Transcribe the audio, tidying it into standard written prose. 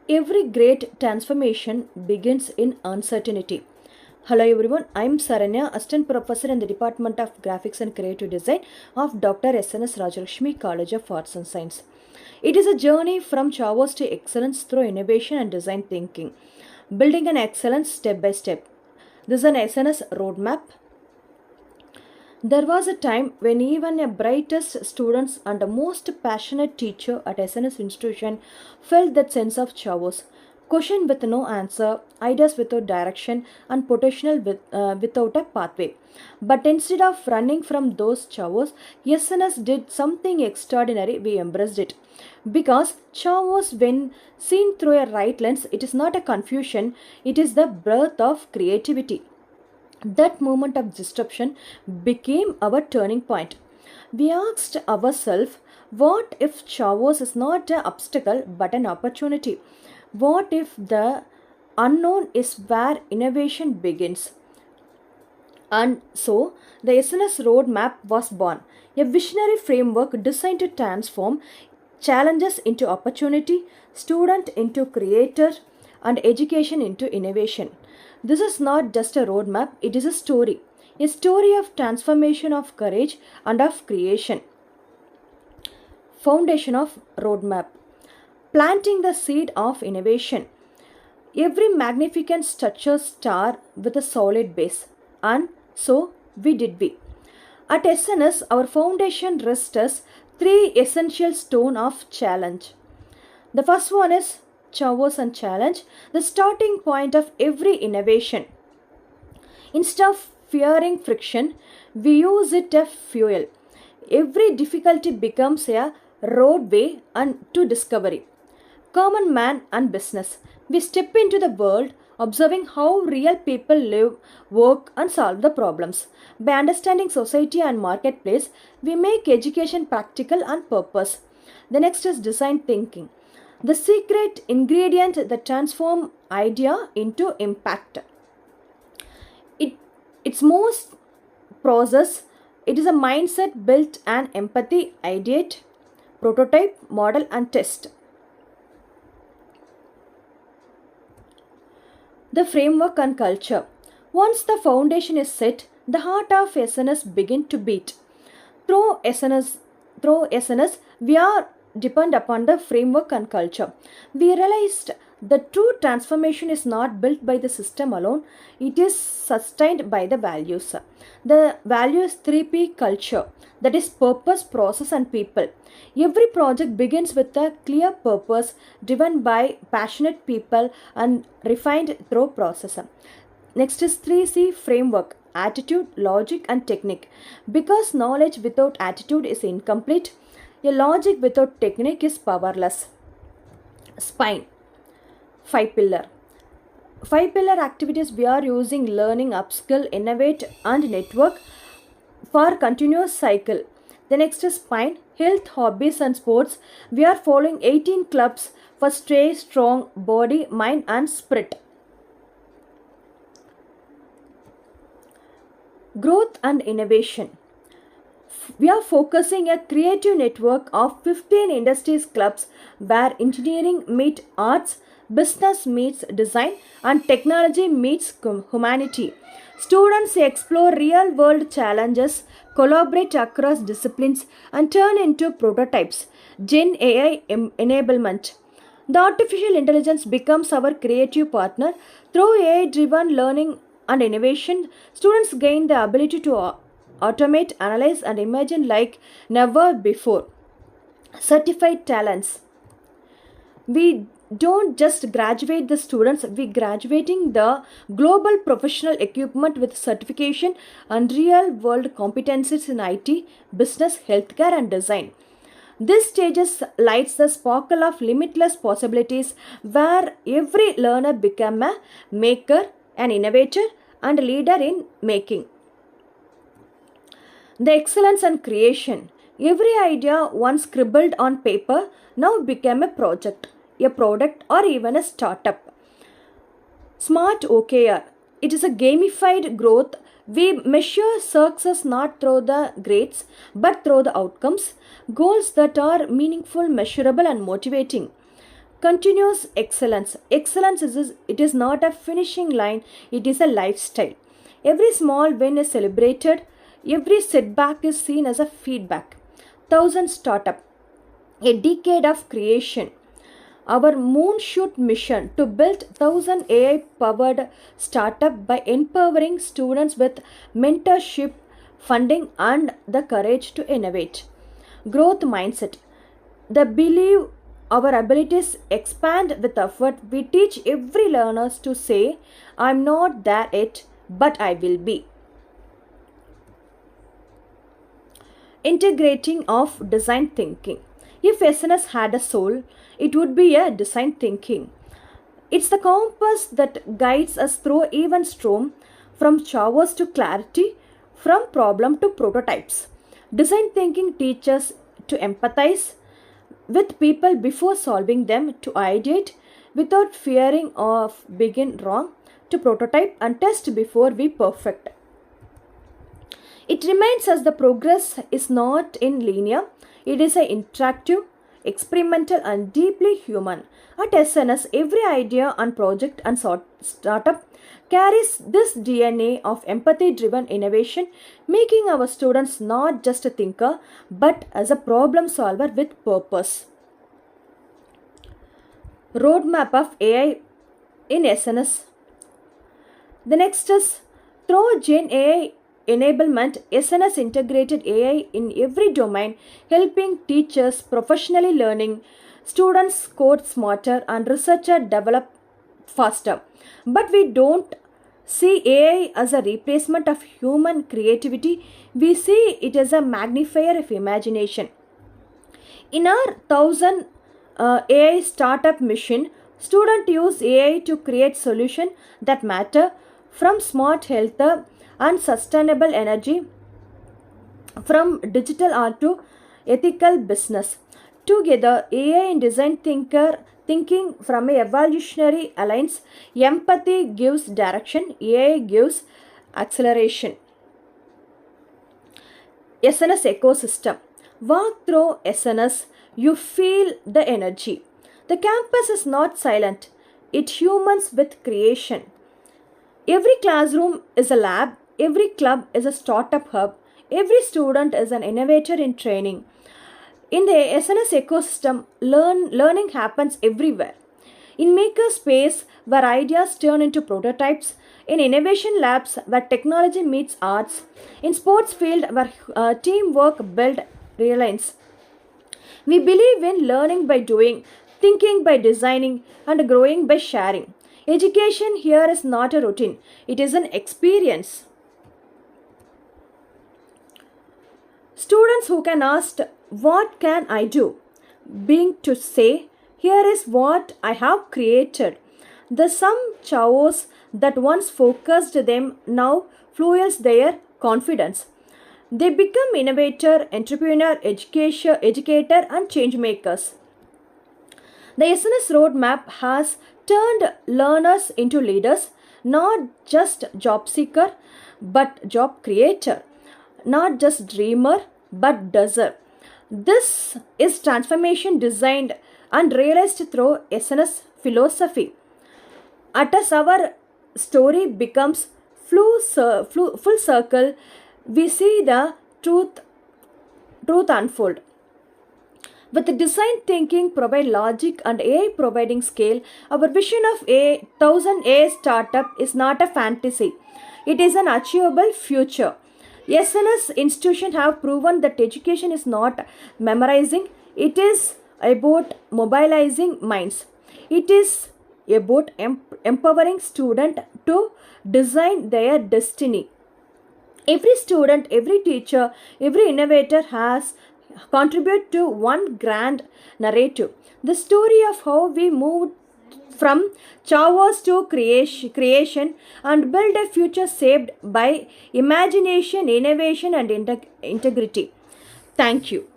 Every great transformation begins in uncertainty. Hello everyone, I am Saranya, Assistant Professor in the Department of Graphics and Creative Design of Dr. SNS Rajalakshmi College of Arts and Science. It is a journey from chaos to excellence through innovation and design thinking, building an excellence step by step. This is an SNS roadmap. There was a time when even the brightest students and the most passionate teacher at SNS institution felt that sense of chaos. Question with no answer, ideas without direction, and potential without a pathway. But instead of running from those chaos, SNS did something extraordinary. We embraced it. Because chaos, when seen through a right lens, it is not a confusion, it is the birth of creativity. That moment of disruption became our turning point. We asked ourselves, what if chaos is not an obstacle but an opportunity? What if the unknown is where innovation begins? And so, the SNS roadmap was born, a visionary framework designed to transform challenges into opportunity, student into creator, and education into innovation. This is not just a roadmap, it is a story of transformation, of courage, and of creation. Foundation of roadmap: planting the seed of innovation. Every magnificent structure starts with a solid base, and so we. At SNS, our foundation rests as three essential stones of challenge. The first one is chaos and challenge, the starting point of every innovation. Instead of fearing friction, we use it as fuel. Every difficulty becomes a roadway and to discovery. Common man and business. We step into the world observing how real people live, work, and solve the problems. By understanding society and marketplace, we make education practical and purpose. The next is design thinking, the secret ingredient that transforms idea into impact. Its most process, it is a mindset built on empathy, ideate, prototype, model, and test. The framework and culture. Once the foundation is set, the heart of SNS begin to beat. Through SNS, through SNS, we are depend upon the framework and culture. We realized the true transformation is not built by the system alone, it is sustained by the values. The value is 3P culture, that is purpose, process, and people. Every project begins with a clear purpose driven by passionate people and refined through process. Next is 3C framework: attitude, logic, and technique. Because knowledge without attitude is incomplete, a logic without technique is powerless. Spine, 5 pillar. 5 pillar activities we are using: learning, upskill, innovate, and network for continuous cycle. The next is spine, health, hobbies, and sports. We are following 18 clubs for stay strong body, mind, and spirit. Growth and innovation. We are focusing a creative network of 15 industries clubs where engineering meets arts, business meets design, and technology meets humanity. Students explore real world challenges, collaborate across disciplines, and turn into prototypes. Gen AI enablement. The artificial intelligence becomes our creative partner. Through AI driven learning and innovation, students gain the ability to automate, analyze, and imagine like never before. Certified talents. We don't just graduate the students, we graduating the global professional equipment with certification and real world competencies in IT, business, healthcare, and design. This stages lights the sparkle of limitless possibilities where every learner become a maker, an innovator, and a leader in making. The excellence and creation. Every idea once scribbled on paper now became a project, a product, or even a startup. Smart OKR. It is a gamified growth. We measure success not through the grades but through the outcomes, goals that are meaningful, measurable, and motivating. Continuous excellence. Excellence it is not a finishing line, it is a lifestyle. Every small win is celebrated, every setback is seen as a feedback. 1000 startup, a decade of creation. Our moonshoot mission to build 1000 AI powered startup by empowering students with mentorship, funding and the courage to innovate. Growth mindset. The believe our abilities expand with effort. We teach every learners to say, I'm not there yet, but I will be. Integrating of design thinking. If SNS had a soul, it would be a design thinking. It's the compass that guides us through even storm, from chaos to clarity, from problem to prototypes. Design thinking teaches to empathize with people before solving them, to ideate without fearing of begin wrong, to prototype and test before we perfect. It reminds us the progress is not in linear, it is an interactive, experimental and deeply human. At SNS, every idea and project and startup carries this DNA of empathy-driven innovation, making our students not just a thinker, but as a problem solver with purpose. Roadmap of AI in SNS. The next is through Gen AI enablement, SNS integrated AI in every domain, helping teachers professionally learning, students code smarter and researchers develop faster. But we don't see AI as a replacement of human creativity, we see it as a magnifier of imagination. In our 1000 AI startup mission, students use AI to create solutions that matter, from smart health and sustainable energy, from digital art to ethical business. Together, AI and design thinking from a evolutionary alliance. Empathy gives direction, AI gives acceleration. SNS ecosystem. Walk through SNS, you feel the energy. The campus is not silent, it humans with creation. Every classroom is a lab, every club is a startup hub, every student is an innovator in training. In the SNS ecosystem, learning happens everywhere. In makerspace, where ideas turn into prototypes, in innovation labs, where technology meets arts, in sports field, where teamwork builds reliance. We believe in learning by doing, thinking by designing, and growing by sharing. Education here is not a routine, it is an experience. Students who can ask, what can I do? Being to say, here is what I have created. The some chaos that once focused them now fuels their confidence. They become innovator, entrepreneur, educator and change makers. The SNS roadmap has turned learners into leaders, not just job seeker, but job creator, not just dreamer, but doer. This is transformation designed and realized through SNS philosophy. As our story becomes full circle, we see the truth unfold. With design thinking provide logic and AI providing scale, our vision of a 1000 AI startup is not a fantasy. It is an achievable future. SNS institutions have proven that education is not memorizing, it is about mobilizing minds. It is about empowering students to design their destiny. Every student, every teacher, every innovator has contributed to one grand narrative. The story of how we moved from chaos to creation and build a future shaped by imagination, innovation and integrity. Thank you.